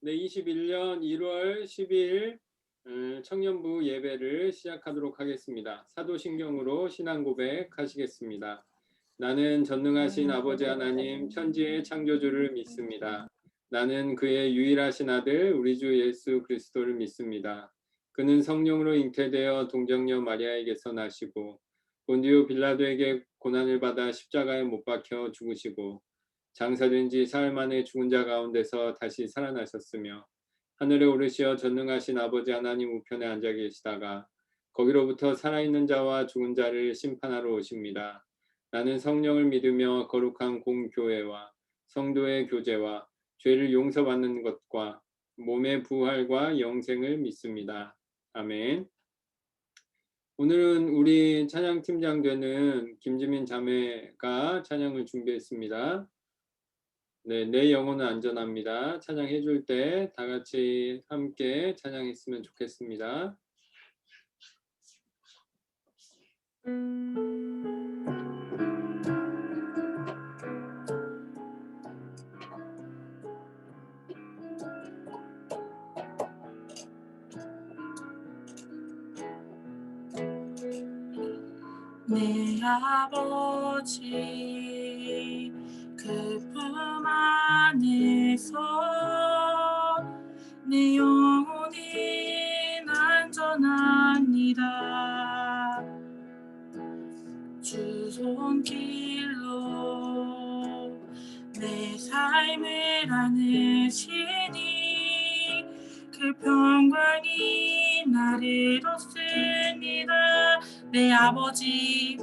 네, 21년 1월 10일 청년부 예배를 시작하도록 하겠습니다. 사도신경으로 신앙 고백하시겠습니다. 나는 전능하신 아버지 하나님 천지의 창조주를 믿습니다. 나는 그의 유일하신 아들 우리 주 예수 그리스도를 믿습니다. 그는 성령으로 잉태되어 동정녀 마리아에게서 나시고 본디오 빌라도에게 고난을 받아 십자가에 못 박혀 죽으시고 장사된 지 사흘 만에 죽은 자 가운데서 다시 살아나셨으며 하늘에 오르시어 전능하신 아버지 하나님 우편에 앉아 계시다가 거기로부터 살아있는 자와 죽은 자를 심판하러 오십니다. 나는 성령을 믿으며 거룩한 공교회와 성도의 교제와 죄를 용서받는 것과 몸의 부활과 영생을 믿습니다. 아멘. 오늘은 우리 찬양팀장 되는 김지민 자매가 찬양을 준비했습니다. 네, 내 영혼은 안전합니다. 찬양해 줄 때 다 같이 함께 찬양했으면 좋겠습니다. 내 아버지 그 품 안에서 내 영혼이 안전합니다. 주 손길로 내 삶을 안으시니 그 평강이 나를 덮습니다. 내 아버지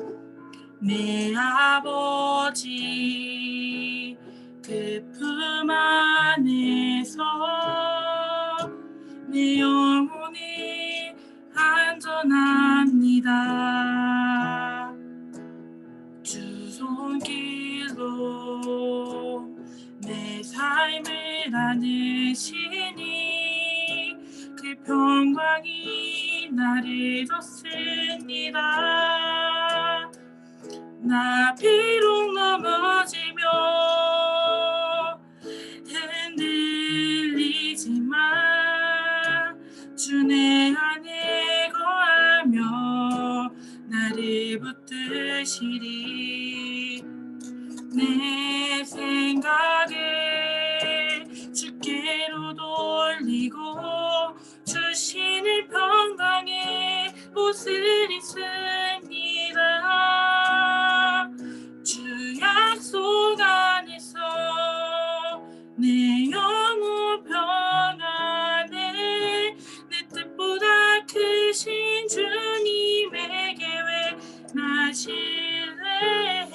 그 품 안에서 내 영혼이 안전합니다. 주 손길로 내 삶을 안으시니 그 평강이 나를 덮습니다. 나 비록 넘어지며 흔들리지만 주 내 안에 거하며 나를 붙드시리. 내 생각을 주께로 돌리고 주시는 평강의 옷을 입습니다. 주 약속 안에서 내 영혼 평안해. 내 뜻보다 크신 주님에게 왜 나 신뢰해.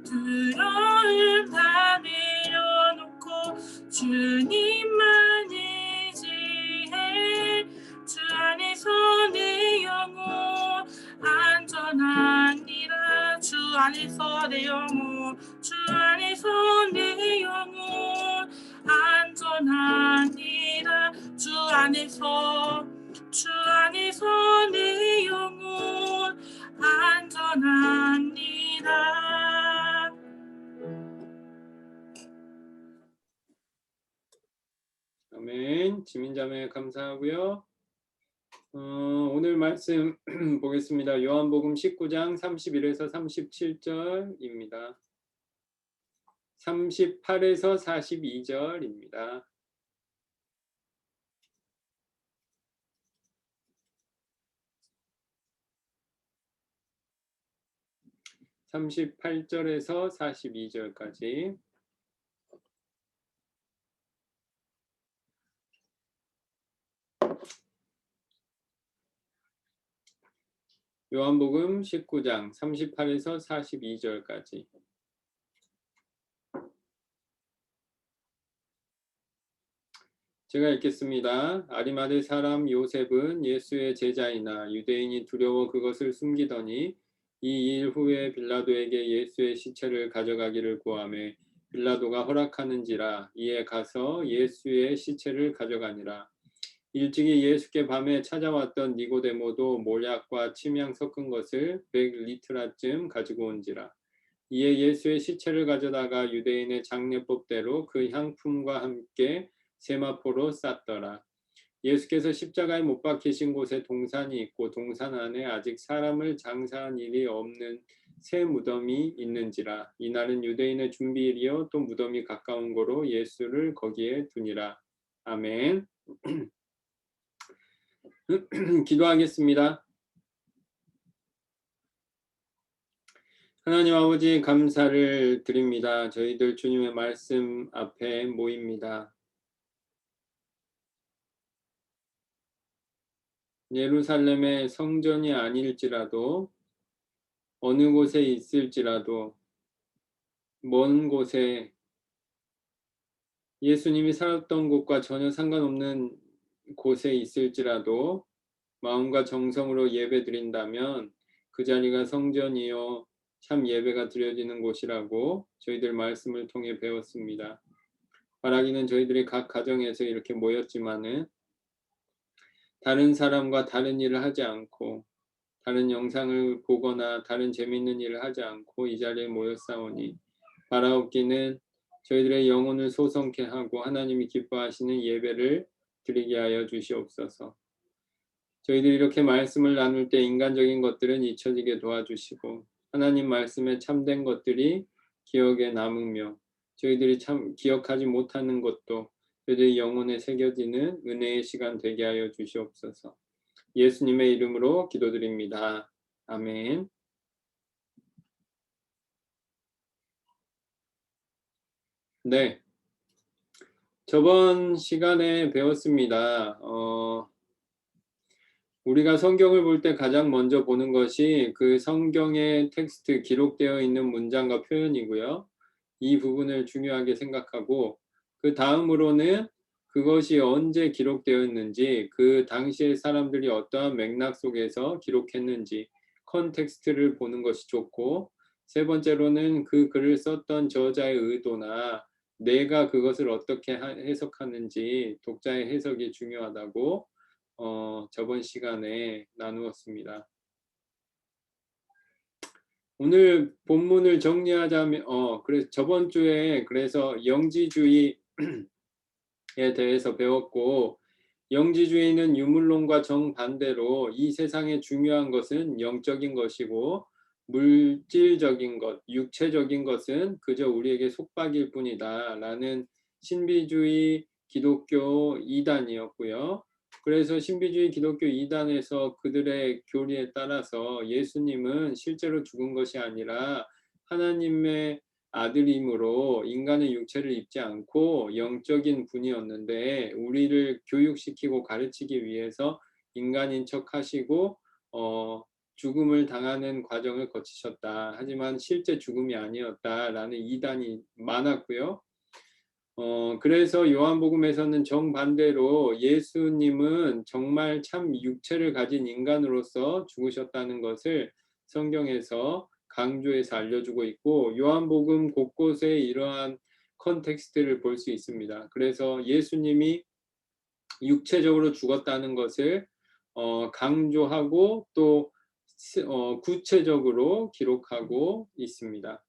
두려움 다 내려놓고 주님만 의지해. 주 안에서 내 영혼 안전합니다. 주 안에서 내 영혼, 주 안에서 내 영혼 안전합니다. 주 안에서 내 영혼 안전합니다. 아멘. 지민자매 감사하고요. 오늘 말씀 보겠습니다. 요한복음 19장 31에서 37절입니다. 38에서 42절입니다. 38절에서 42절까지. 요한복음 19장 38에서 42절까지. 제가 읽겠습니다. 아리마대 사람 요셉은 예수의 제자이나 유대인이 두려워 그것을 숨기더니 이 일 후에 빌라도에게 예수의 시체를 가져가기를 구하매 빌라도가 허락하는지라. 이에 가서 예수의 시체를 가져가니라. 일찍이 예수께 밤에 찾아왔던 니고데모도 몰약과 침향 섞은 것을 100리트라쯤 가지고 온지라. 이에 예수의 시체를 가져다가 유대인의 장례법대로 그 향품과 함께 세마포로 쌌더라. 예수께서 십자가에 못 박히신 곳에 동산이 있고 동산 안에 아직 사람을 장사한 일이 없는 새 무덤이 있는지라. 이날은 유대인의 준비일이요 또 무덤이 가까운 고로 예수를 거기에 두니라. 아멘. 기도하겠습니다. 하나님 아버지 감사를 드립니다. 저희들 주님의 말씀 앞에 모입니다. 예루살렘의 성전이 아닐지라도 어느 곳에 있을지라도 먼 곳에 예수님이 살았던 곳과 전혀 상관없는 곳에 있을지라도 마음과 정성으로 예배드린다면 그 자리가 성전이요 참 예배가 드려지는 곳이라고 저희들 말씀을 통해 배웠습니다. 바라기는 저희들이 각 가정에서 이렇게 모였지만은 다른 사람과 다른 일을 하지 않고 다른 영상을 보거나 다른 재미있는 일을 하지 않고 이 자리에 모였사오니 바라옵기는 저희들의 영혼을 소성케 하고 하나님이 기뻐하시는 예배를 드리게 하여 주시옵소서. 저희들이 이렇게 말씀을 나눌 때 인간적인 것들은 잊혀지게 도와주시고 하나님 말씀에 참된 것들이 기억에 남으며 저희들이 참 기억하지 못하는 것도 저희들의 영혼에 새겨지는 은혜의 시간 되게 하여 주시옵소서. 예수님의 이름으로 기도드립니다. 아멘. 네. 저번 시간에 배웠습니다. 우리가 성경을 볼 때 가장 먼저 보는 것이 그 성경의 텍스트 기록되어 있는 문장과 표현이고요. 이 부분을 중요하게 생각하고 그 다음으로는 그것이 언제 기록되었는지 그 당시의 사람들이 어떠한 맥락 속에서 기록했는지 컨텍스트를 보는 것이 좋고 세 번째로는 그 글을 썼던 저자의 의도나 내가 그것을 어떻게 해석하는지 독자의 해석이 중요하다고 저번 시간에 나누었습니다. 오늘 본문을 정리하자면 그래서 저번 주에 그래서 영지주의에 대해서 배웠고 영지주의는 유물론과 정반대로 이 세상에 중요한 것은 영적인 것이고 물질적인 것, 육체적인 것은 그저 우리에게 속박일 뿐이다 라는 신비주의 기독교 이단이었고요. 그래서 신비주의 기독교 이단에서 그들의 교리에 따라서 예수님은 실제로 죽은 것이 아니라 하나님의 아들임으로 인간의 육체를 입지 않고 영적인 분이었는데 우리를 교육시키고 가르치기 위해서 인간인 척 하시고 죽음을 당하는 과정을 거치셨다. 하지만 실제 죽음이 아니었다라는 이단이 많았고요. 그래서 요한복음에서는 정반대로 예수님은 정말 참 육체를 가진 인간으로서 죽으셨다는 것을 성경에서 강조해서 알려주고 있고 요한복음 곳곳에 이러한 컨텍스트를 볼 수 있습니다. 그래서 예수님이 육체적으로 죽었다는 것을 강조하고 또 구체적으로 기록하고 있습니다.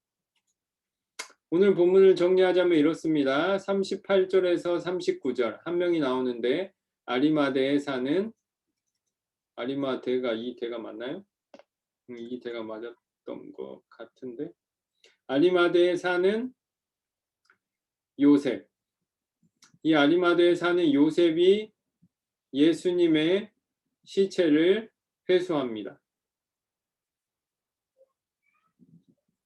오늘 본문을 정리하자면 이렇습니다. 38절에서 39절 한 명이 나오는데 아리마대에 사는 아리마대가 이 대가 맞나요? 이 대가 맞았던 것 같은데 아리마대에 사는 요셉. 이 아리마대에 사는 요셉이 예수님의 시체를 회수합니다.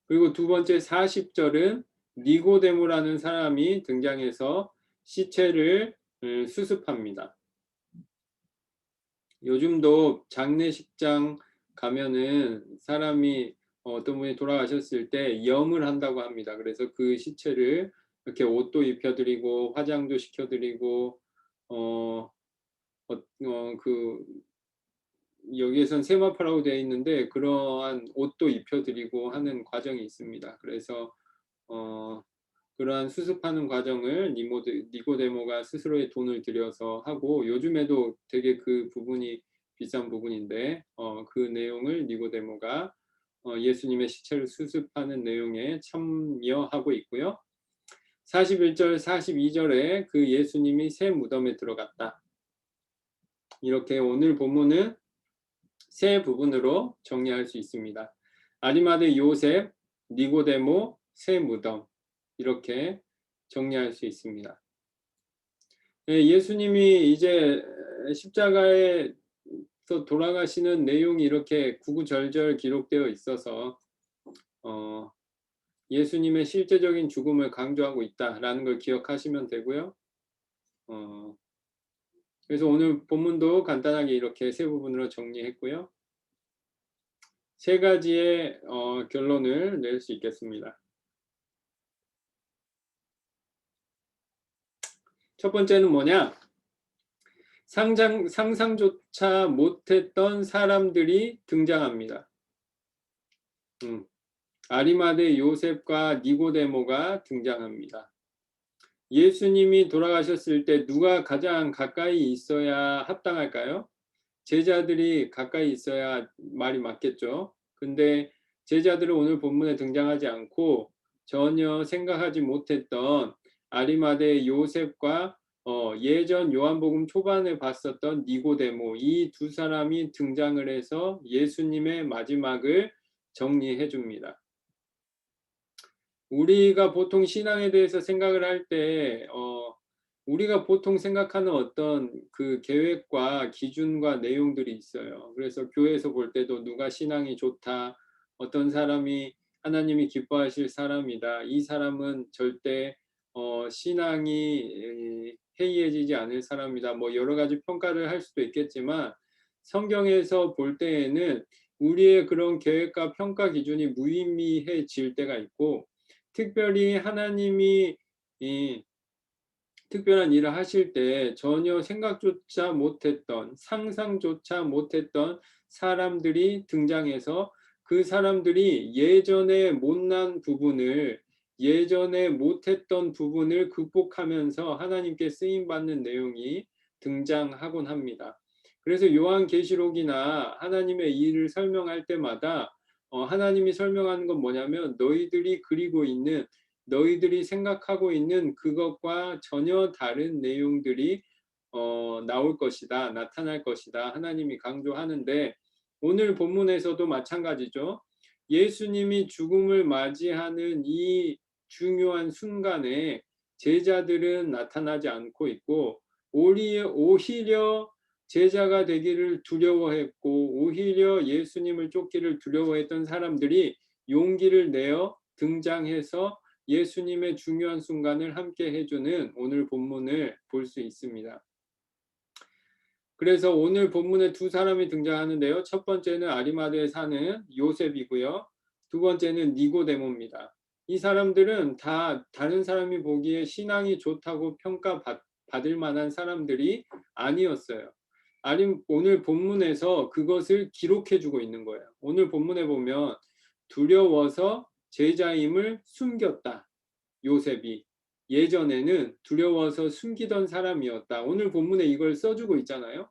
그리고 두 번째 40절은 니고데모라는 사람이 등장해서 시체를 수습합니다. 요즘도 장례식장 가면은 사람이 어떤 분이 돌아가셨을 때 염을 한다고 합니다. 그래서 그 시체를 이렇게 옷도 입혀드리고 화장도 시켜드리고 여기에선 세마포라고 되어 있는데 그러한 옷도 입혀드리고 하는 과정이 있습니다. 그래서 그러한 수습하는 과정을 니고데모가 스스로의 돈을 들여서 하고 요즘에도 되게 그 부분이 비싼 부분인데 그 내용을 니고데모가 예수님의 시체를 수습하는 내용에 참여하고 있고요. 41절, 42절에 그 예수님이 새 무덤에 들어갔다. 이렇게 오늘 본문은 세 부분으로 정리할 수 있습니다. 아리마대 요셉, 니고데모, 새 무덤 이렇게 정리할 수 있습니다. 예수님이 이제 십자가에서 돌아가시는 내용이 이렇게 구구절절 기록되어 있어서 예수님의 실제적인 죽음을 강조하고 있다라는 걸 기억하시면 되고요. 그래서 오늘 본문도 간단하게 이렇게 세 부분으로 정리했고요. 세 가지의 결론을 낼 수 있겠습니다. 첫 번째는 뭐냐? 상상조차 못했던 사람들이 등장합니다. 아리마대 요셉과 니고데모가 등장합니다. 예수님이 돌아가셨을 때 누가 가장 가까이 있어야 합당할까요? 제자들이 가까이 있어야 말이 맞겠죠. 근데 제자들은 오늘 본문에 등장하지 않고 전혀 생각하지 못했던 아리마대 요셉과 예전 요한복음 초반에 봤었던 니고데모, 이 두 사람이 등장을 해서 예수님의 마지막을 정리해 줍니다. 우리가 보통 신앙에 대해서 생각을 할 때 우리가 보통 생각하는 어떤 그 계획과 기준과 내용들이 있어요. 그래서 교회에서 볼 때도 누가 신앙이 좋다, 어떤 사람이 하나님이 기뻐하실 사람이다, 이 사람은 절대 신앙이 해이해지지 않을 사람이다, 뭐 여러 가지 평가를 할 수도 있겠지만 성경에서 볼 때에는 우리의 그런 계획과 평가 기준이 무의미해질 때가 있고, 특별히 하나님이 특별한 일을 하실 때 전혀 생각조차 못했던, 상상조차 못했던 사람들이 등장해서 그 사람들이 예전에 못난 부분을, 예전에 못했던 부분을 극복하면서 하나님께 쓰임받는 내용이 등장하곤 합니다. 그래서 요한계시록이나 하나님의 일을 설명할 때마다 하나님이 설명하는 건 뭐냐면 너희들이 그리고 있는, 너희들이 생각하고 있는 그것과 전혀 다른 내용들이 나올 것이다, 나타날 것이다, 하나님이 강조하는데, 오늘 본문에서도 마찬가지죠. 예수님이 죽음을 맞이하는 이 중요한 순간에 제자들은 나타나지 않고 있고, 오히려 제자가 되기를 두려워했고, 오히려 예수님을 쫓기를 두려워했던 사람들이 용기를 내어 등장해서 예수님의 중요한 순간을 함께 해주는 오늘 본문을 볼 수 있습니다. 그래서 오늘 본문에 두 사람이 등장하는데요. 첫 번째는 아리마대에 사는 요셉이고요. 두 번째는 니고데모입니다. 이 사람들은 다 다른 사람이 보기에 신앙이 좋다고 평가받을 만한 사람들이 아니었어요. 오늘 본문에서 그것을 기록해주고 있는 거예요. 오늘 본문에 보면 두려워서 제자임을 숨겼다. 요셉이 예전에는 두려워서 숨기던 사람이었다. 오늘 본문에 이걸 써주고 있잖아요.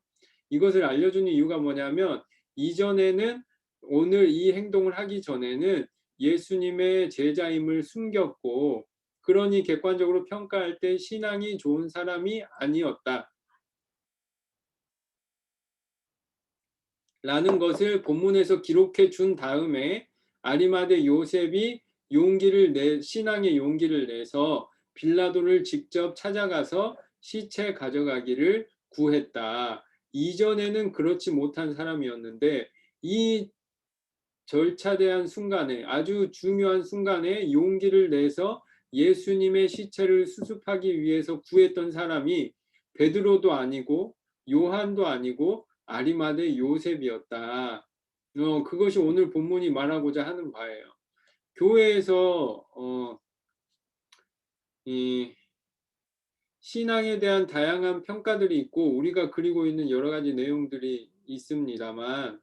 이것을 알려주는 이유가 뭐냐면 이전에는, 오늘 이 행동을 하기 전에는 예수님의 제자임을 숨겼고, 그러니 객관적으로 평가할 때 신앙이 좋은 사람이 아니었다 라는 것을 본문에서 기록해 준 다음에 아리마대 요셉이 신앙의 용기를 내서 빌라도를 직접 찾아가서 시체 가져가기를 구했다. 이전에는 그렇지 못한 사람이었는데 이 절차대한 순간에, 아주 중요한 순간에 용기를 내서 예수님의 시체를 수습하기 위해서 구했던 사람이 베드로도 아니고 요한도 아니고 아리마대 요셉이었다. 그것이 오늘 본문이 말하고자 하는 바예요. 교회에서 이 신앙에 대한 다양한 평가들이 있고 우리가 그리고 있는 여러 가지 내용들이 있습니다만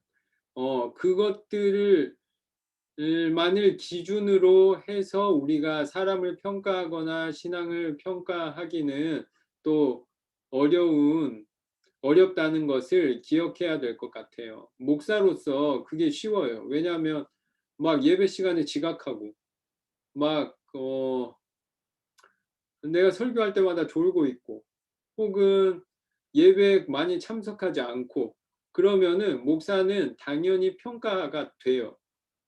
그것들을 만을 기준으로 해서 우리가 사람을 평가하거나 신앙을 평가하기는 또 어렵다는 것을 기억해야 될 것 같아요. 목사로서 그게 쉬워요. 왜냐하면 막 예배 시간에 지각하고 막 내가 설교할 때마다 졸고 있고 혹은 예배에 많이 참석하지 않고 그러면은 목사는 당연히 평가가 돼요.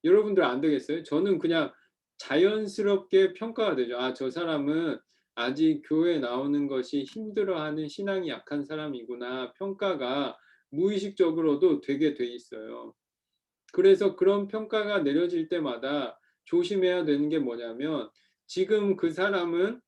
여러분들 안 되겠어요? 저는 그냥 자연스럽게 평가가 되죠. 아, 저 사람은 아직 교회에 나오는 것이 힘들어하는 신앙이 약한 사람이구나. 평가가 무의식적으로도 되게 돼 있어요. 그래서 그런 평가가 내려질 때마다 조심해야 되는 게 뭐냐면 지금 그 사람은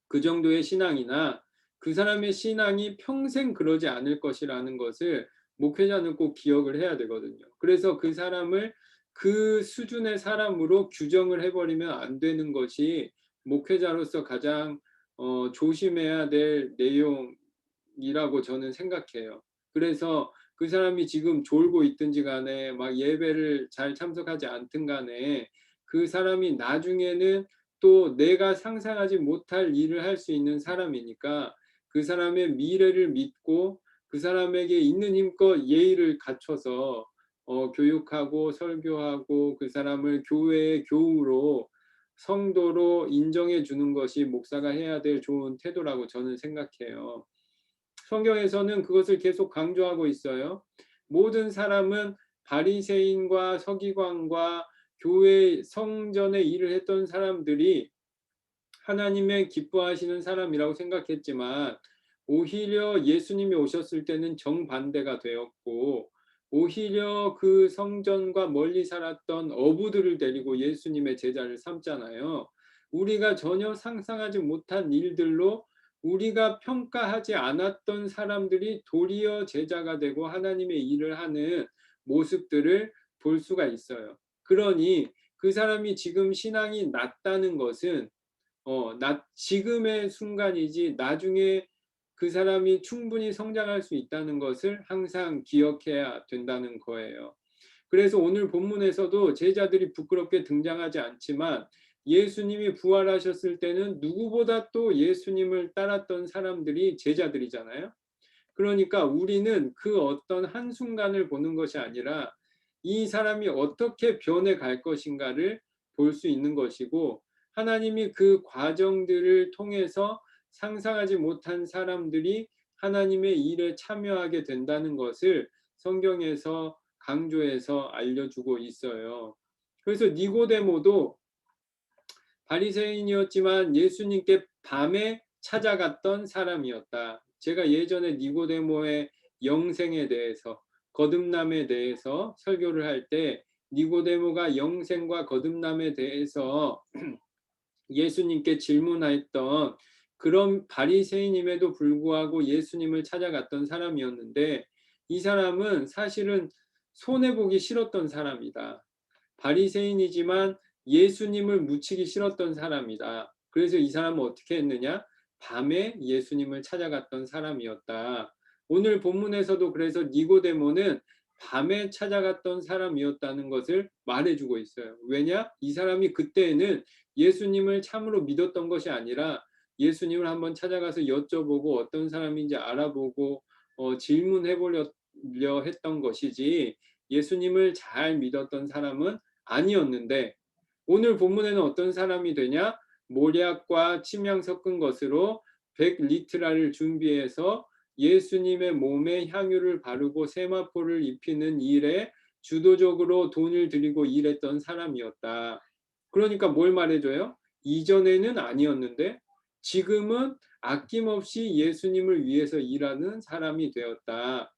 그 정도의 신앙이나 그 사람의 신앙이 평생 그러지 않을 것이라는 것을 목회자는 꼭 기억을 해야 되거든요. 그래서 그 사람을 그 수준의 사람으로 규정을 해버리면 안 되는 것이 목회자로서 가장 조심해야 될 내용이라고 저는 생각해요. 그래서 그 사람이 지금 졸고 있든지 간에 막 예배를 잘 참석하지 않든 간에 그 사람이 나중에는 또 내가 상상하지 못할 일을 할 수 있는 사람이니까 그 사람의 미래를 믿고 그 사람에게 있는 힘껏 예의를 갖춰서 교육하고 설교하고 그 사람을 교회의 교우로 성도로 인정해 주는 것이 목사가 해야 될 좋은 태도라고 저는 생각해요. 성경에서는 그것을 계속 강조하고 있어요. 모든 사람은 바리새인과 서기관과 교회 성전에 일을 했던 사람들이 하나님의 기뻐하시는 사람이라고 생각했지만 오히려 예수님이 오셨을 때는 정반대가 되었고 오히려 그 성전과 멀리 살았던 어부들을 데리고 예수님의 제자를 삼잖아요. 우리가 전혀 상상하지 못한 일들로 우리가 평가하지 않았던 사람들이 도리어 제자가 되고 하나님의 일을 하는 모습들을 볼 수가 있어요. 그러니 그 사람이 지금 신앙이 낮다는 것은 지금의 순간이지 나중에 그 사람이 충분히 성장할 수 있다는 것을 항상 기억해야 된다는 거예요. 그래서 오늘 본문에서도 제자들이 부끄럽게 등장하지 않지만 예수님이 부활하셨을 때는 누구보다 또 예수님을 따랐던 사람들이 제자들이잖아요. 그러니까 우리는 그 어떤 한순간을 보는 것이 아니라 이 사람이 어떻게 변해갈 것인가를 볼 수 있는 것이고 하나님이 그 과정들을 통해서 상상하지 못한 사람들이 하나님의 일에 참여하게 된다는 것을 성경에서 강조해서 알려주고 있어요. 그래서 니고데모도 바리새인이었지만 예수님께 밤에 찾아갔던 사람이었다. 제가 예전에 니고데모의 영생에 대해서 거듭남에 대해서 설교를 할 때 니고데모가 영생과 거듭남에 대해서 예수님께 질문했던 그런 바리새인임에도 불구하고 예수님을 찾아갔던 사람이었는데 이 사람은 사실은 손해보기 싫었던 사람이다. 바리새인이지만 예수님을 묻히기 싫었던 사람이다. 그래서 이 사람은 어떻게 했느냐? 밤에 예수님을 찾아갔던 사람이었다. 오늘 본문에서도 그래서 니고데모는 밤에 찾아갔던 사람이었다는 것을 말해주고 있어요. 왜냐? 이 사람이 그때에는 예수님을 참으로 믿었던 것이 아니라 예수님을 한번 찾아가서 여쭤보고 어떤 사람인지 알아보고 질문해보려 했던 것이지 예수님을 잘 믿었던 사람은 아니었는데 오늘 본문에는 어떤 사람이 되냐? 모략과 침향 섞은 것으로 100리트라를 준비해서 예수님의 몸에 향유를 바르고 세마포를 입히는 일에 주도적으로 돈을 들이고 일했던 사람이었다. 그러니까 뭘 말해줘요? 이전에는 아니었는데 지금은 아낌없이 예수님을 위해서 일하는 사람이 되었다.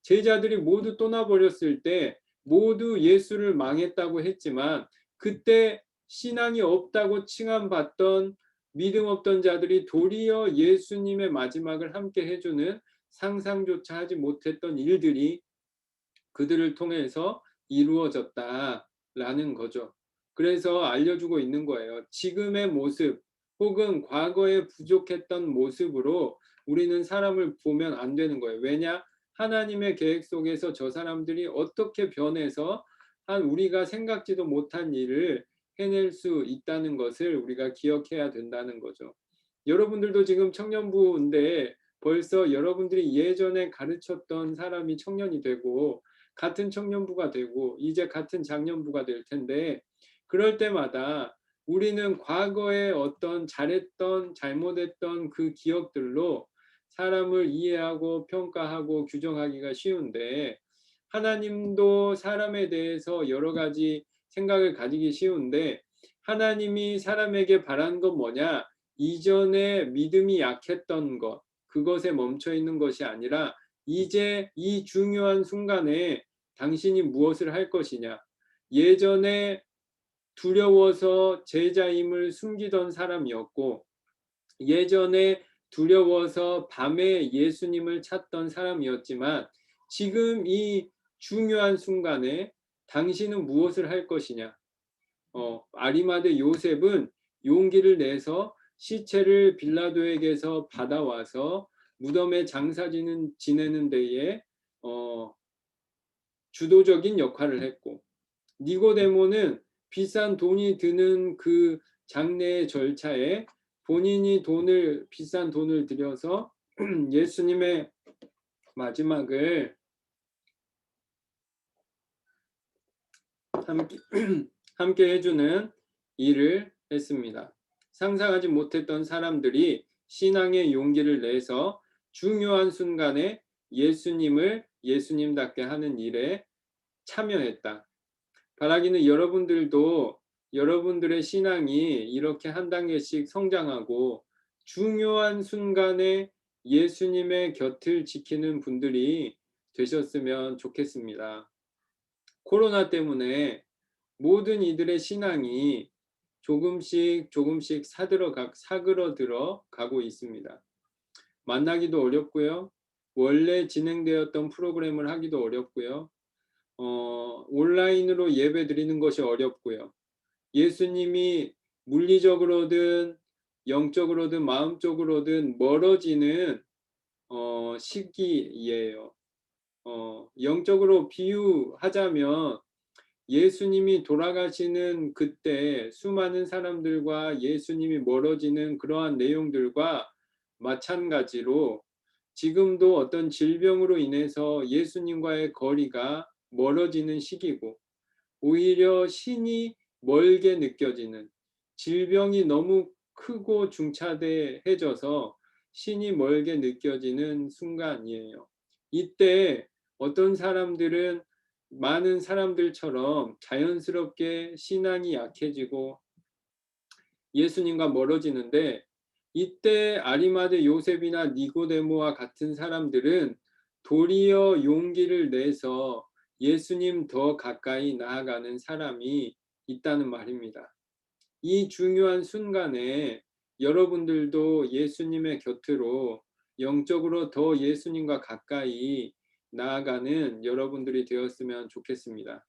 제자들이 모두 떠나버렸을 때 모두 예수를 망했다고 했지만 그때 신앙이 없다고 칭함받던 믿음 없던 자들이 도리어 예수님의 마지막을 함께 해주는 상상조차 하지 못했던 일들이 그들을 통해서 이루어졌다라는 거죠. 그래서 알려주고 있는 거예요. 지금의 모습 혹은 과거에 부족했던 모습으로 우리는 사람을 보면 안 되는 거예요. 왜냐? 하나님의 계획 속에서 저 사람들이 어떻게 변해서 한 우리가 생각지도 못한 일을 해낼 수 있다는 것을 우리가 기억해야 된다는 거죠. 여러분들도 지금 청년부인데 벌써 여러분들이 예전에 가르쳤던 사람이 청년이 되고 같은 청년부가 되고 이제 같은 장년부가 될 텐데 그럴 때마다 우리는 과거에 어떤 잘했던 잘못했던 그 기억들로 사람을 이해하고 평가하고 규정하기가 쉬운데, 하나님도 사람에 대해서 여러 가지 생각을 가지기 쉬운데, 하나님이 사람에게 바란 건 뭐냐? 이전에 믿음이 약했던 것, 그것에 멈춰 있는 것이 아니라 이제 이 중요한 순간에 당신이 무엇을 할 것이냐. 예전에 두려워서 제자임을 숨기던 사람이었고, 예전에 두려워서 밤에 예수님을 찾던 사람이었지만, 지금 이 중요한 순간에 당신은 무엇을 할 것이냐. 아리마대 요셉은 용기를 내서 시체를 빌라도에게서 받아와서 무덤에 장사 지내는 데에 주도적인 역할을 했고, 니고데모는 비싼 돈이 드는 그 장례의 절차에 본인이 비싼 돈을 들여서 예수님의 마지막을 함께 해주는 일을 했습니다. 상상하지 못했던 사람들이 신앙의 용기를 내서 중요한 순간에 예수님답게 하는 일에 참여했다. 바라기는 여러분들도 여러분들의 신앙이 이렇게 한 단계씩 성장하고 중요한 순간에 예수님의 곁을 지키는 분들이 되셨으면 좋겠습니다. 코로나 때문에 모든 이들의 신앙이 조금씩 사그러들어 가고 있습니다. 만나기도 어렵고요. 원래 진행되었던 프로그램을 하기도 어렵고요. 온라인으로 예배 드리는 것이 어렵고요. 예수님이 물리적으로든 영적으로든 마음적으로든 멀어지는 시기예요. 영적으로 비유하자면 예수님이 돌아가시는 그때 수많은 사람들과 예수님이 멀어지는 그러한 내용들과 마찬가지로 지금도 어떤 질병으로 인해서 예수님과의 거리가 멀어지는 시기고, 오히려 신이 멀게 느껴지는, 질병이 너무 크고 중차대해져서 신이 멀게 느껴지는 순간이에요. 이때 어떤 사람들은 많은 사람들처럼 자연스럽게 신앙이 약해지고 예수님과 멀어지는데, 이때 아리마대 요셉이나 니고데모와 같은 사람들은 도리어 용기를 내서 예수님 더 가까이 나아가는 사람이 있다는 말입니다. 이 중요한 순간에 여러분들도 예수님의 곁으로 영적으로 더 예수님과 가까이 나아가는 여러분들이 되었으면 좋겠습니다.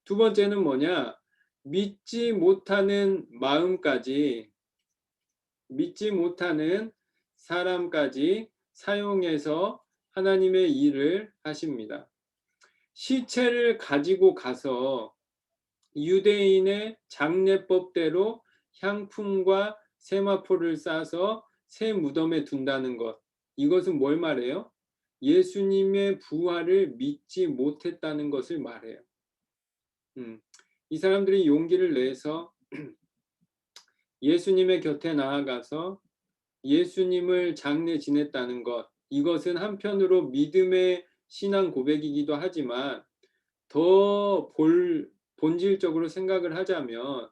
두 번째는 뭐냐? 믿지 못하는 마음까지, 믿지 못하는 사람까지 사용해서 하나님의 일을 하십니다. 시체를 가지고 가서 유대인의 장례법대로 향품과 세마포를 싸서 새 무덤에 둔다는 것, 이것은 뭘 말해요? 예수님의 부활을 믿지 못했다는 것을 말해요. 이 사람들이 용기를 내서 예수님의 곁에 나아가서 예수님을 장례 지냈다는 것, 이것은 한편으로 믿음의 신앙 고백이기도 하지만 더 본질적으로 생각을 하자면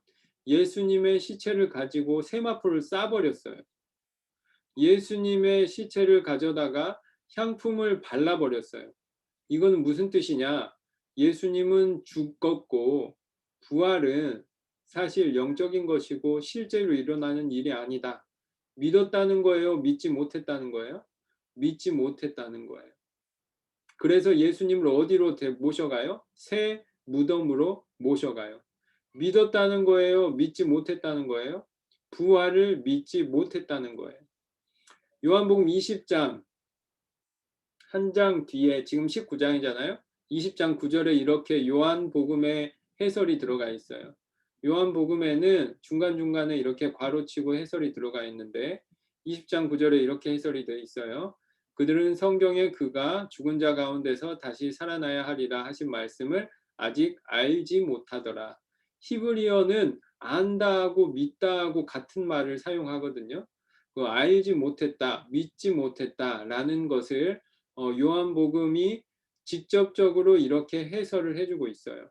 예수님의 시체를 가지고 세마포를 싸버렸어요. 예수님의 시체를 가져다가 향품을 발라버렸어요. 이거는 무슨 뜻이냐? 예수님은 죽었고 부활은 사실 영적인 것이고 실제로 일어나는 일이 아니다. 믿었다는 거예요? 믿지 못했다는 거예요? 믿지 못했다는 거예요. 그래서 예수님을 어디로 모셔가요? 새 무덤으로 모셔가요. 믿었다는 거예요? 믿지 못했다는 거예요? 부활을 믿지 못했다는 거예요. 요한복음 20장 한 장 뒤에, 지금 19장이잖아요. 20장 9절에 이렇게 요한복음의 해설이 들어가 있어요. 요한복음에는 중간중간에 이렇게 괄호치고 해설이 들어가 있는데 20장 9절에 이렇게 해설이 되어 있어요. 그들은 성경에 그가 죽은 자 가운데서 다시 살아나야 하리라 하신 말씀을 아직 알지 못하더라. 히브리어는 안다하고 믿다하고 같은 말을 사용하거든요. 그 알지 못했다, 믿지 못했다라는 것을 요한복음이 직접적으로 이렇게 해설을 해주고 있어요.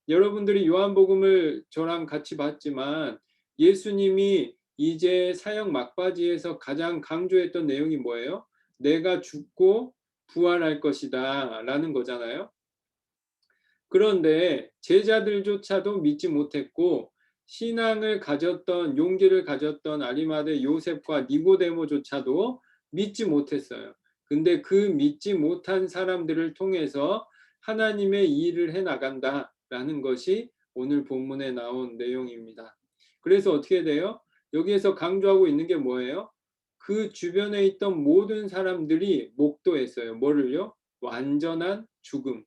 여러분들이 요한복음을 저랑 같이 봤지만 예수님이 이제 사역 막바지에서 가장 강조했던 내용이 뭐예요? 내가 죽고 부활할 것이다 라는 거잖아요. 그런데 제자들조차도 믿지 못했고 신앙을 가졌던 용기를 가졌던 아리마대 요셉과 니고데모조차도 믿지 못했어요. 근데 그 믿지 못한 사람들을 통해서 하나님의 일을 해 나간다라는 것이 오늘 본문에 나온 내용입니다. 그래서 어떻게 돼요? 여기에서 강조하고 있는 게 뭐예요? 그 주변에 있던 모든 사람들이 목도했어요. 뭐를요? 완전한 죽음.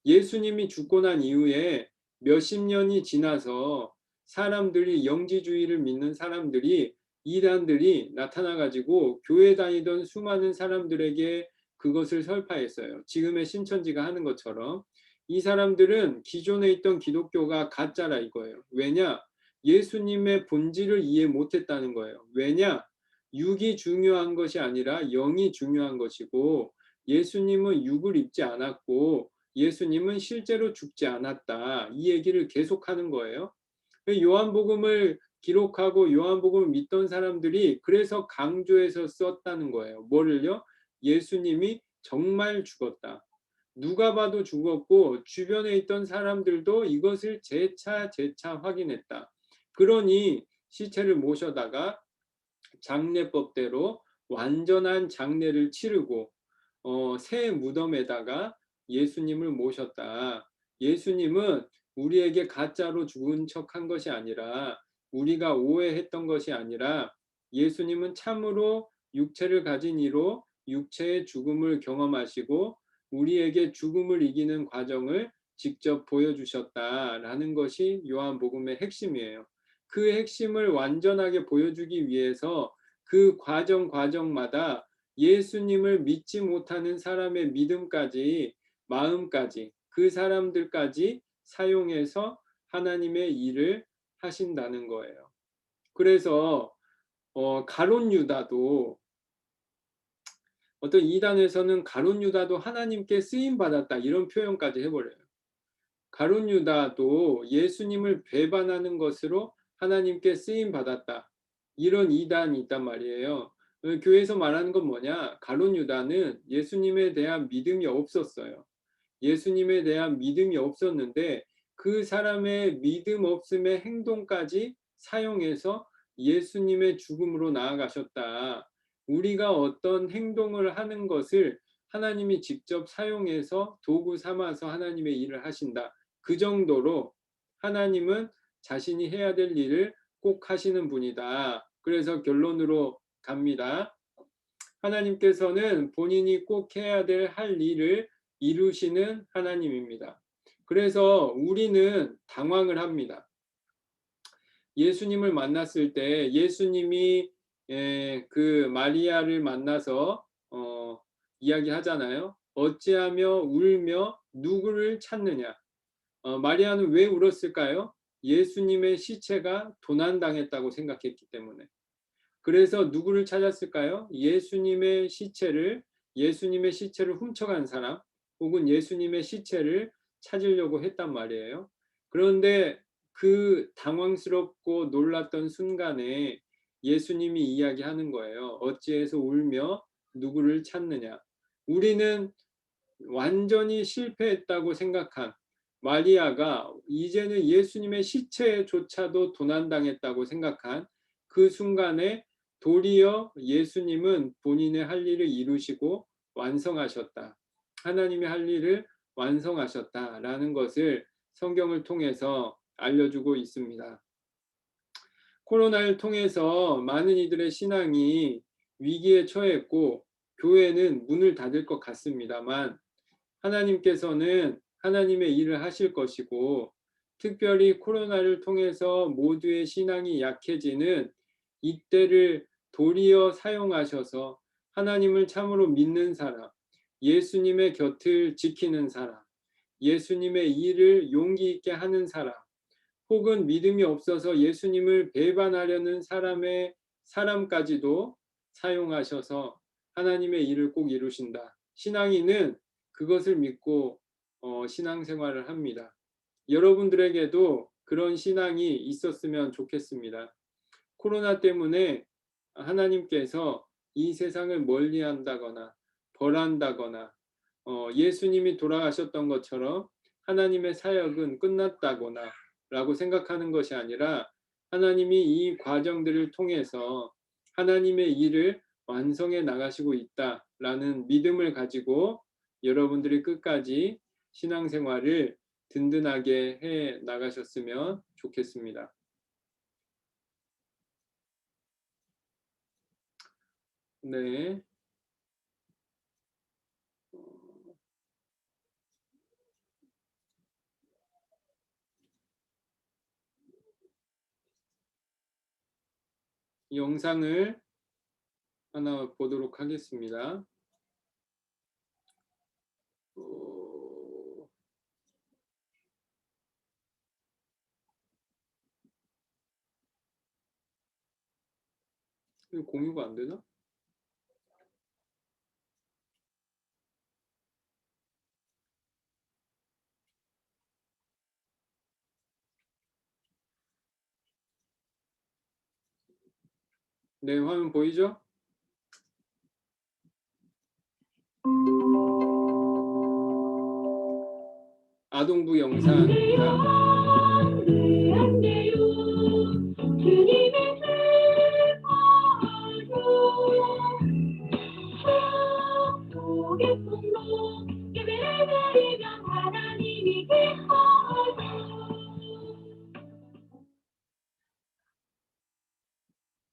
예수님이 죽고 난 이후에 몇십 년이 지나서 사람들이 영지주의를 믿는 사람들이 이단들이 나타나가지고 교회 다니던 수많은 사람들에게 그것을 설파했어요. 지금의 신천지가 하는 것처럼. 이 사람들은 기존에 있던 기독교가 가짜라 이거예요. 왜냐? 예수님의 본질을 이해 못했다는 거예요. 왜냐? 육이 중요한 것이 아니라 영이 중요한 것이고 예수님은 육을 입지 않았고 예수님은 실제로 죽지 않았다. 이 얘기를 계속하는 거예요. 요한복음을 기록하고 요한복음을 믿던 사람들이 그래서 강조해서 썼다는 거예요. 뭐를요? 예수님이 정말 죽었다. 누가 봐도 죽었고 주변에 있던 사람들도 이것을 재차 확인했다. 그러니 시체를 모셔다가 장례법대로 완전한 장례를 치르고 새 무덤에다가 예수님을 모셨다. 예수님은 우리에게 가짜로 죽은 척한 것이 아니라 우리가 오해했던 것이 아니라 예수님은 참으로 육체를 가진 이로 육체의 죽음을 경험하시고 우리에게 죽음을 이기는 과정을 직접 보여주셨다라는 것이 요한복음의 핵심이에요. 그 핵심을 완전하게 보여주기 위해서 그 과정마다 예수님을 믿지 못하는 사람의 믿음까지 마음까지 그 사람들까지 사용해서 하나님의 일을 하신다는 거예요. 그래서 가룟 유다도 어떤 이단에서는 가룟 유다도 하나님께 쓰임 받았다 이런 표현까지 해버려요. 가룟 유다도 예수님을 배반하는 것으로 하나님께 쓰임 받았다. 이런 이단이 있단 말이에요. 교회에서 말하는 건 뭐냐? 가룟 유다는 예수님에 대한 믿음이 없었어요. 예수님에 대한 믿음이 없었는데 그 사람의 믿음 없음의 행동까지 사용해서 예수님의 죽음으로 나아가셨다. 우리가 어떤 행동을 하는 것을 하나님이 직접 사용해서 도구 삼아서 하나님의 일을 하신다. 그 정도로 하나님은 자신이 해야 될 일을 꼭 하시는 분이다. 그래서 결론으로 갑니다. 하나님께서는 본인이 꼭 해야 될 할 일을 이루시는 하나님입니다. 그래서 우리는 당황을 합니다. 예수님을 만났을 때 예수님이 그 마리아를 만나서 이야기하잖아요. 어찌하며 울며 누구를 찾느냐. 마리아는 왜 울었을까요? 예수님의 시체가 도난당했다고 생각했기 때문에. 그래서 누구를 찾았을까요? 예수님의 시체를 훔쳐간 사람 혹은 예수님의 시체를 찾으려고 했단 말이에요. 그런데 그 당황스럽고 놀랐던 순간에 예수님이 이야기하는 거예요. 어찌해서 울며 누구를 찾느냐. 우리는 완전히 실패했다고 생각한 마리아가 이제는 예수님의 시체조차도 도난당했다고 생각한 그 순간에 도리어 예수님은 본인의 할 일을 이루시고 완성하셨다. 하나님의 할 일을 완성하셨다라는 것을 성경을 통해서 알려주고 있습니다. 코로나를 통해서 많은 이들의 신앙이 위기에 처했고 교회는 문을 닫을 것 같습니다만 하나님께서는 하나님의 일을 하실 것이고 특별히 코로나를 통해서 모두의 신앙이 약해지는 이때를 도리어 사용하셔서 하나님을 참으로 믿는 사람, 예수님의 곁을 지키는 사람, 예수님의 일을 용기 있게 하는 사람, 혹은 믿음이 없어서 예수님을 배반하려는 사람까지도 사용하셔서 하나님의 일을 꼭 이루신다. 신앙인은 그것을 믿고 신앙생활을 합니다. 여러분들에게도 그런 신앙이 있었으면 좋겠습니다. 코로나 때문에 하나님께서 이 세상을 멀리한다거나 벌한다거나 예수님이 돌아가셨던 것처럼 하나님의 사역은 끝났다거나 라고 생각하는 것이 아니라 하나님이 이 과정들을 통해서 하나님의 일을 완성해 나가시고 있다라는 믿음을 가지고 여러분들이 끝까지 신앙생활을 든든하게 해 나가셨으면 좋겠습니다. 네. 영상을 하나 보도록 하겠습니다. 이거 공유가 안 되나? 네, 화면 보이죠? 아동부 영상입니다.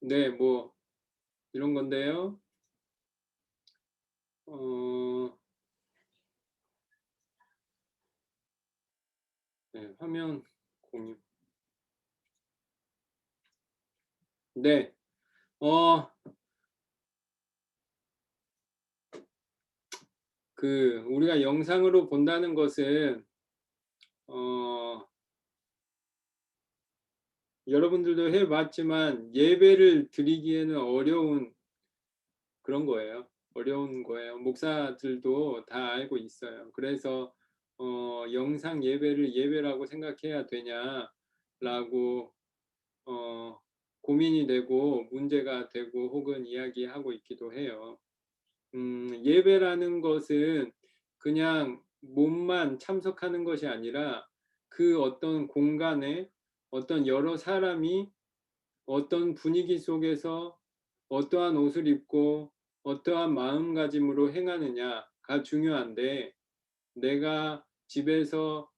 네, 뭐 이런 건데요. 네, 화면 공유. 네, 우리가 영상으로 본다는 것은 여러분들도 해봤지만 예배를 드리기에는 어려운 그런 거예요. 어려운 거예요. 목사들도 다 알고 있어요. 그래서 영상 예배를 예배라고 생각해야 되냐라고 고민이 되고 문제가 되고 혹은 이야기하고 있기도 해요. 예배라는 것은 그냥 몸만 참석하는 것이 아니라 그 어떤 공간에 어떤 여러 사람이 어떤 분위기 속에서 어떠한 옷을 입고 어떠한 마음가짐으로 행하느냐가 중요한데, 내가 집에서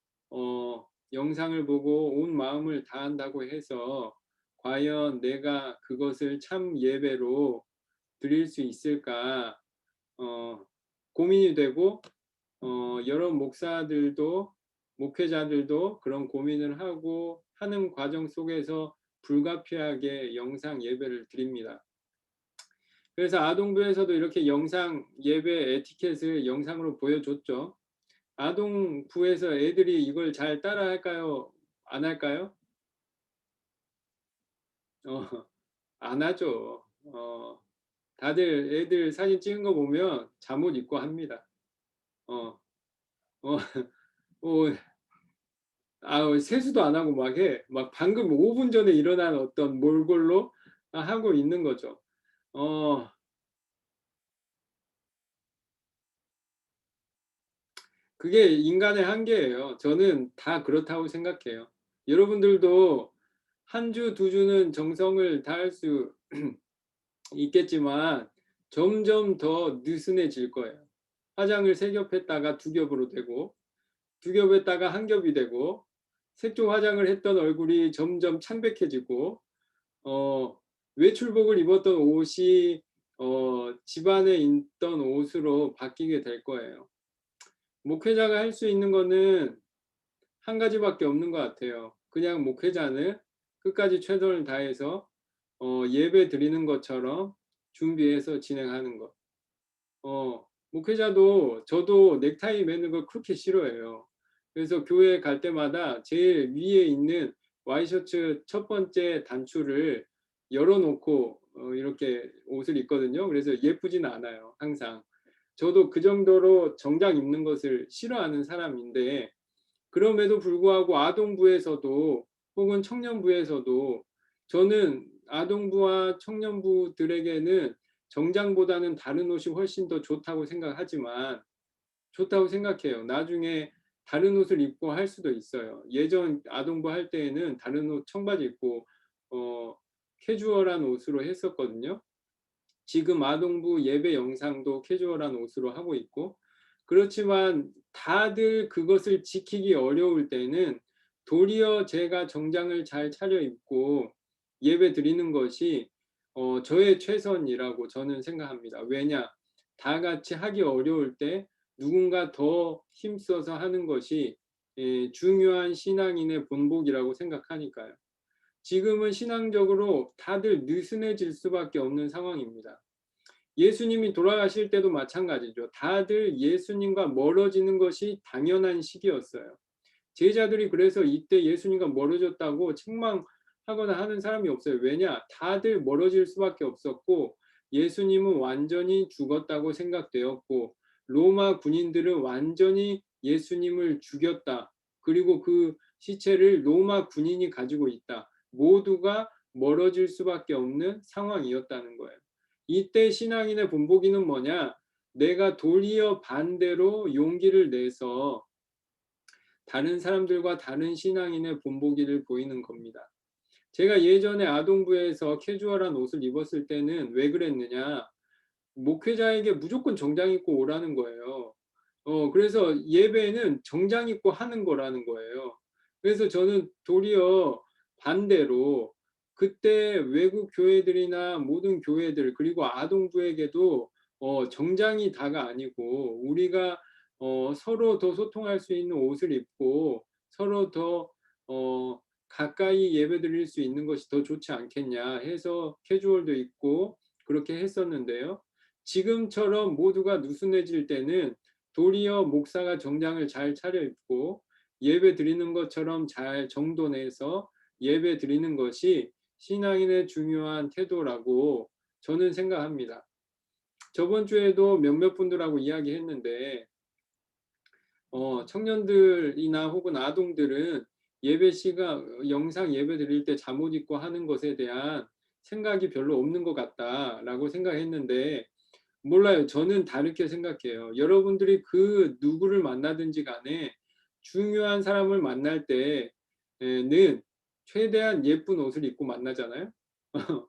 영상을 보고 온 마음을 다한다고 해서 과연 내가 그것을 참 예배로 드릴 수 있을까 고민이 되고, 여러 목사들도 목회자들도 그런 고민을 하고 하는 과정 속에서 불가피하게 영상 예배를 드립니다. 그래서 아동부에서도 이렇게 영상 예배 에티켓을 영상으로 보여줬죠. 아동부에서 애들이 이걸 잘 따라 할까요? 안 할까요? 안 하죠. 다들 애들 사진 찍은 거 보면 잠옷 입고 합니다. 어, 어, 세수도 안 하고 막 해. 막 방금 5분 전에 일어난 어떤 몰골로 하고 있는 거죠. 그게 인간의 한계예요. 저는 다 그렇다고 생각해요. 여러분들도 한 주, 두 주는 정성을 다할 수 있겠지만 점점 더 느슨해질 거예요. 화장을 세 겹 했다가 두 겹으로 되고, 두 겹 했다가 한 겹이 되고, 색조 화장을 했던 얼굴이 점점 창백해지고, 외출복을 입었던 옷이 집안에 있던 옷으로 바뀌게 될 거예요. 목회자가 할 수 있는 거는 한 가지밖에 없는 것 같아요. 그냥 목회자는 끝까지 최선을 다해서 예배 드리는 것처럼 준비해서 진행하는 것. 목회자도 저도 넥타이 매는 거 그렇게 싫어해요. 그래서 교회 갈 때마다 제일 위에 있는 와이셔츠 첫 번째 단추를 열어놓고 이렇게 옷을 입거든요. 그래서 예쁘진 않아요, 항상. 저도 그 정도로 정장 입는 것을 싫어하는 사람인데, 그럼에도 불구하고 아동부에서도 혹은 청년부에서도 저는 아동부와 청년부들에게는 정장보다는 다른 옷이 훨씬 더 좋다고 생각해요. 나중에 다른 옷을 입고 할 수도 있어요. 예전 아동부 할 때에는 다른 옷 청바지 입고 캐주얼한 옷으로 했었거든요. 지금 아동부 예배 영상도 캐주얼한 옷으로 하고 있고, 그렇지만 다들 그것을 지키기 어려울 때는 도리어 제가 정장을 잘 차려입고 예배 드리는 것이 저의 최선이라고 저는 생각합니다. 왜냐? 다 같이 하기 어려울 때 누군가 더 힘써서 하는 것이 중요한 신앙인의 본보기라고 생각하니까요. 지금은 신앙적으로 다들 느슨해질 수밖에 없는 상황입니다. 예수님이 돌아가실 때도 마찬가지죠. 다들 예수님과 멀어지는 것이 당연한 시기였어요. 제자들이 그래서 이때 예수님과 멀어졌다고 책망하거나 하는 사람이 없어요. 왜냐? 다들 멀어질 수밖에 없었고, 예수님은 완전히 죽었다고 생각되었고, 로마 군인들은 완전히 예수님을 죽였다. 그리고 그 시체를 로마 군인이 가지고 있다. 모두가 멀어질 수밖에 없는 상황이었다는 거예요. 이때 신앙인의 본보기는 뭐냐? 내가 도리어 반대로 용기를 내서 다른 사람들과 다른 신앙인의 본보기를 보이는 겁니다. 제가 예전에 아동부에서 캐주얼한 옷을 입었을 때는 왜 그랬느냐? 목회자에게 무조건 정장 입고 오라는 거예요. 그래서 예배는 정장 입고 하는 거라는 거예요. 그래서 저는 도리어 반대로 그때 외국 교회들이나 모든 교회들 그리고 아동부에게도 정장이 다가 아니고 우리가 서로 더 소통할 수 있는 옷을 입고 서로 더 가까이 예배드릴 수 있는 것이 더 좋지 않겠냐 해서 캐주얼도 입고 그렇게 했었는데요. 지금처럼 모두가 느슨해질 때는 도리어 목사가 정장을 잘 차려입고 예배 드리는 것처럼 잘 정돈해서 예배 드리는 것이 신앙인의 중요한 태도라고 저는 생각합니다. 저번 주에도 몇몇 분들하고 이야기했는데 청년들이나 혹은 아동들은 예배 시간 영상 예배 드릴 때 잠옷 입고 하는 것에 대한 생각이 별로 없는 것 같다라고 생각했는데 몰라요. 저는 다르게 생각해요. 여러분들이 그 누구를 만나든지 간에 중요한 사람을 만날 때는 최대한 예쁜 옷을 입고 만나잖아요.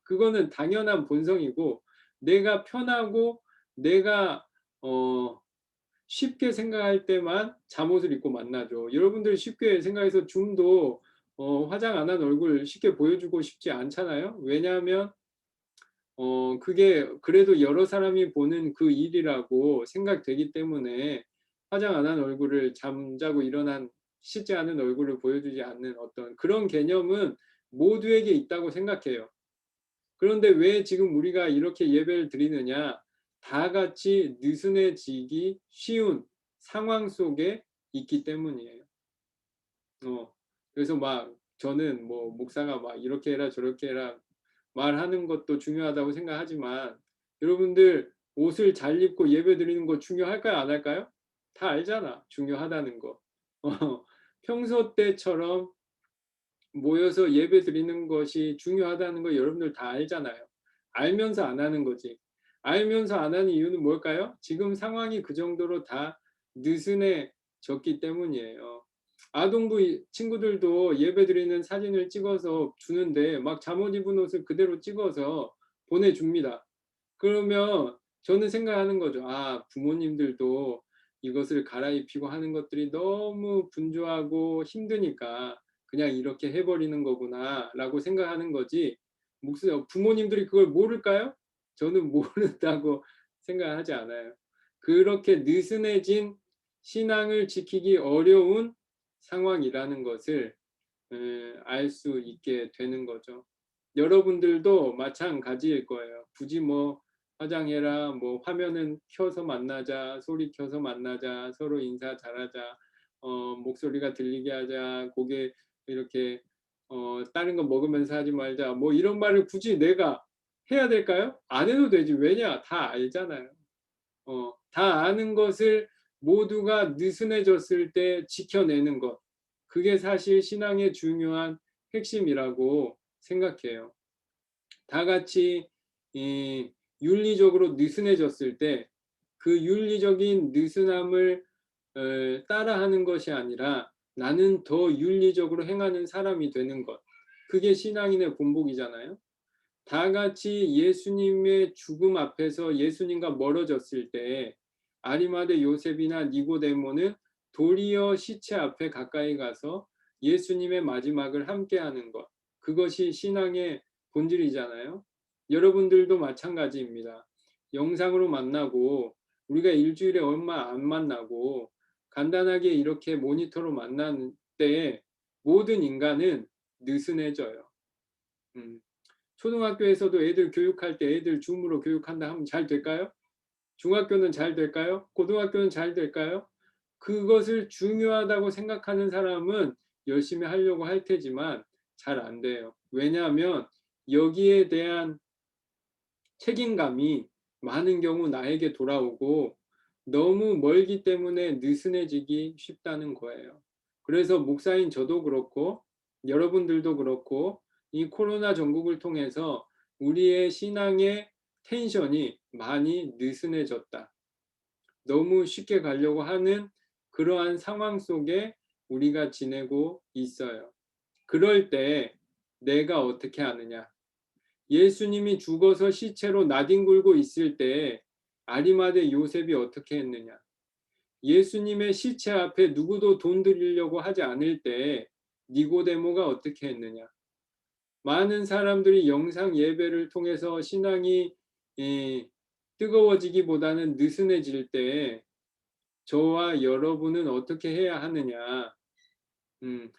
그거는 당연한 본성이고 내가 편하고 내가 쉽게 생각할 때만 잠옷을 입고 만나죠. 여러분들이 쉽게 생각해서 좀 더 화장 안 한 얼굴 쉽게 보여주고 싶지 않잖아요. 왜냐하면 그게 그래도 여러 사람이 보는 그 일이라고 생각되기 때문에 화장 안 한 얼굴을 잠자고 일어난 씻지 않은 얼굴을 보여주지 않는 어떤 그런 개념은 모두에게 있다고 생각해요. 그런데 왜 지금 우리가 이렇게 예배를 드리느냐? 다 같이 느슨해지기 쉬운 상황 속에 있기 때문이에요. 그래서 막 저는 뭐 목사가 막 이렇게 해라 저렇게 해라 말하는 것도 중요하다고 생각하지만 여러분들 옷을 잘 입고 예배 드리는 거 중요할까요? 안 할까요? 다 알잖아. 중요하다는 거. 평소 때처럼 모여서 예배 드리는 것이 중요하다는 거 여러분들 다 알잖아요. 알면서 안 하는 거지. 알면서 안 하는 이유는 뭘까요? 지금 상황이 그 정도로 다 느슨해졌기 때문이에요. 아동부 친구들도 예배 드리는 사진을 찍어서 주는데 막 잠옷 입은 옷을 그대로 찍어서 보내줍니다. 그러면 저는 생각하는 거죠. 아, 부모님들도 이것을 갈아입히고 하는 것들이 너무 분주하고 힘드니까 그냥 이렇게 해버리는 거구나라고 생각하는 거지. 부모님들이 그걸 모를까요? 저는 모른다고 생각하지 않아요. 그렇게 느슨해진 신앙을 지키기 어려운 상황이라는 것을 알 수 있게 되는 거죠. 여러분들도 마찬가지일 거예요. 굳이 뭐 화장해라, 뭐 화면은 켜서 만나자, 소리 켜서 만나자, 서로 인사 잘하자, 목소리가 들리게 하자, 고개 이렇게 다른 거 먹으면서 하지 말자. 뭐 이런 말을 굳이 내가 해야 될까요? 안 해도 되지. 왜냐? 다 알잖아요. 다 아는 것을 모두가 느슨해졌을 때 지켜내는 것. 그게 사실 신앙의 중요한 핵심이라고 생각해요. 다 같이 윤리적으로 느슨해졌을 때 그 윤리적인 느슨함을 따라하는 것이 아니라 나는 더 윤리적으로 행하는 사람이 되는 것. 그게 신앙인의 본보기잖아요. 다 같이 예수님의 죽음 앞에서 예수님과 멀어졌을 때 아리마대 요셉이나 니고데모는 도리어 시체 앞에 가까이 가서 예수님의 마지막을 함께하는 것. 그것이 신앙의 본질이잖아요. 여러분들도 마찬가지입니다. 영상으로 만나고 우리가 일주일에 얼마 안 만나고 간단하게 이렇게 모니터로 만나는 때에 모든 인간은 느슨해져요. 초등학교에서도 애들 교육할 때 애들 줌으로 교육한다 하면 잘 될까요? 중학교는 잘 될까요? 고등학교는 잘 될까요? 그것을 중요하다고 생각하는 사람은 열심히 하려고 할 테지만 잘 안 돼요. 왜냐하면 여기에 대한 책임감이 많은 경우 나에게 돌아오고 너무 멀기 때문에 느슨해지기 쉽다는 거예요. 그래서 목사인 저도 그렇고 여러분들도 그렇고 이 코로나 전국을 통해서 우리의 신앙의 텐션이 많이 느슨해졌다. 너무 쉽게 가려고 하는 그러한 상황 속에 우리가 지내고 있어요. 그럴 때 내가 어떻게 하느냐? 예수님이 죽어서 시체로 나뒹굴고 있을 때 아리마대 요셉이 어떻게 했느냐? 예수님의 시체 앞에 누구도 돈 드리려고 하지 않을 때 니고데모가 어떻게 했느냐? 많은 사람들이 영상 예배를 통해서 신앙이 뜨거워지기보다는 느슨해질 때 저와 여러분은 어떻게 해야 하느냐?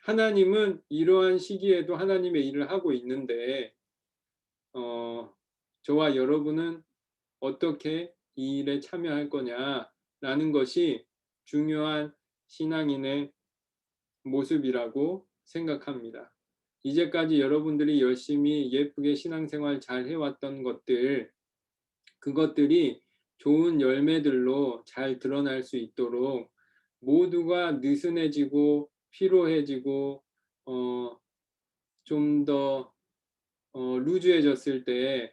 하나님은 이러한 시기에도 하나님의 일을 하고 있는데 저와 여러분은 어떻게 이 일에 참여할 거냐라는 것이 중요한 신앙인의 모습이라고 생각합니다. 이제까지 여러분들이 열심히 예쁘게 신앙생활 잘 해왔던 것들, 그것들이 좋은 열매들로 잘 드러날 수 있도록 모두가 느슨해지고 피로해지고 좀 더 루즈해졌을 때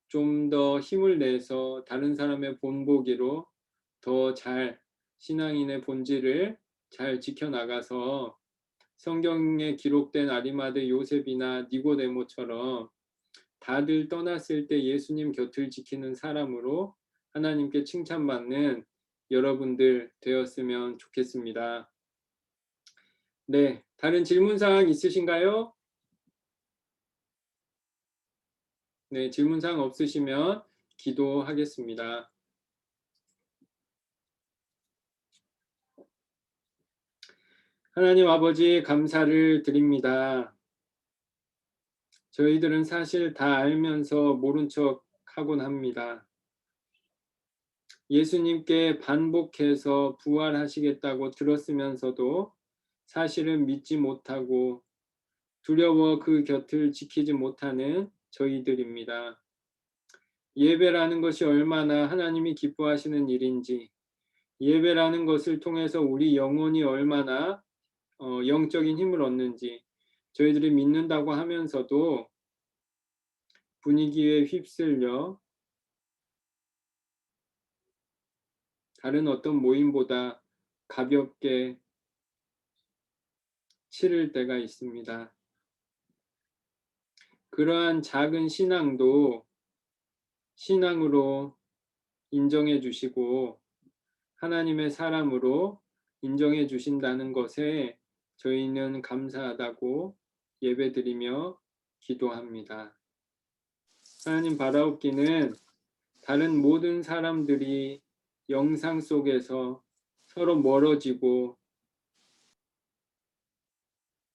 좀 더 힘을 내서 다른 사람의 본보기로 더 잘 신앙인의 본질을 잘 지켜나가서 성경에 기록된 아리마대 요셉이나 니고데모처럼 다들 떠났을 때 예수님 곁을 지키는 사람으로 하나님께 칭찬받는 여러분들 되었으면 좋겠습니다. 네, 다른 질문사항 있으신가요? 네, 질문사항 없으시면 기도하겠습니다. 하나님 아버지 감사를 드립니다. 저희들은 사실 다 알면서 모른 척 하곤 합니다. 예수님께 반복해서 부활하시겠다고 들었으면서도 사실은 믿지 못하고 두려워 그 곁을 지키지 못하는 저희들입니다. 예배라는 것이 얼마나 하나님이 기뻐하시는 일인지, 예배라는 것을 통해서 우리 영혼이 얼마나 영적인 힘을 얻는지 저희들이 믿는다고 하면서도 분위기에 휩쓸려 다른 어떤 모임보다 가볍게 치를 때가 있습니다. 그러한 작은 신앙도 신앙으로 인정해 주시고 하나님의 사람으로 인정해 주신다는 것에 저희는 감사하다고 예배드리며 기도합니다. 하나님 바라옵기는 다른 모든 사람들이 영상 속에서 서로 멀어지고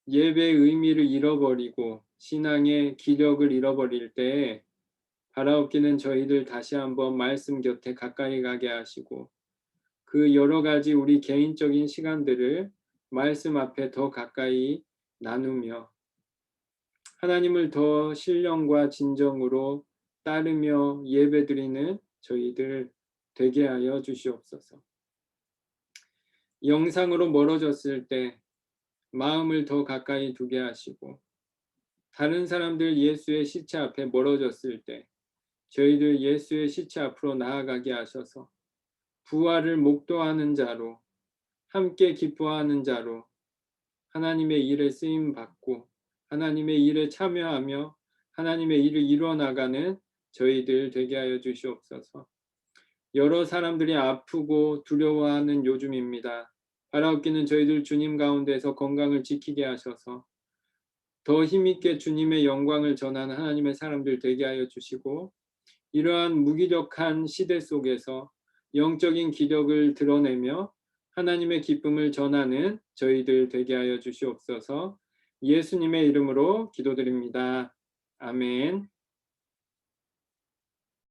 예배의 의미를 잃어버리고 신앙의 기력을 잃어버릴 때 바라옵기는 저희들 다시 한번 말씀 곁에 가까이 가게 하시고 그 여러 가지 우리 개인적인 시간들을 말씀 앞에 더 가까이 나누며 하나님을 더 신령과 진정으로 따르며 예배드리는 저희들 되게 하여 주시옵소서. 영상으로 멀어졌을 때 마음을 더 가까이 두게 하시고, 다른 사람들 예수의 시체 앞에 멀어졌을 때 저희들 예수의 시체 앞으로 나아가게 하셔서 부활을 목도하는 자로, 함께 기뻐하는 자로 하나님의 일에 쓰임 받고 하나님의 일에 참여하며 하나님의 일을 이루어나가는 저희들 되게 하여 주시옵소서. 여러 사람들이 아프고 두려워하는 요즘입니다. 바라옵기는 저희들 주님 가운데서 건강을 지키게 하셔서 더 힘있게 주님의 영광을 전하는 하나님의 사람들 되게 하여 주시고, 이러한 무기력한 시대 속에서 영적인 기력을 드러내며 하나님의 기쁨을 전하는 저희들 되게 하여 주시옵소서. 예수님의 이름으로 기도드립니다. 아멘.